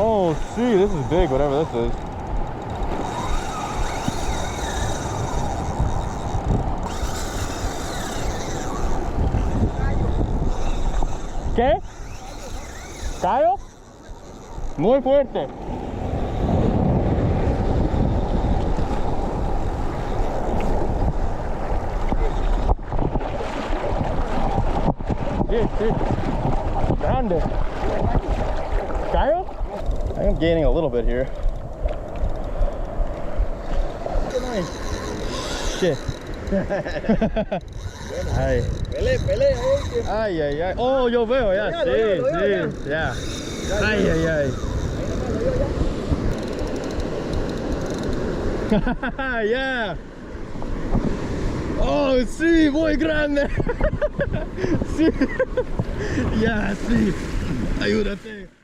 Oh, see, this is big, whatever this is. ¿Qué? ¿Callo? Muy fuerte. Sí, sí. Grande. ¿Callo? I am gaining a little bit here. Shit. Ay. Pelea. Ay, ay, ay. Oh, yo veo, ya. Sí, ya. Ay, ay, ay. Ya. Oh, sí, muy grande. Sí. Ya, sí. Ayúdate.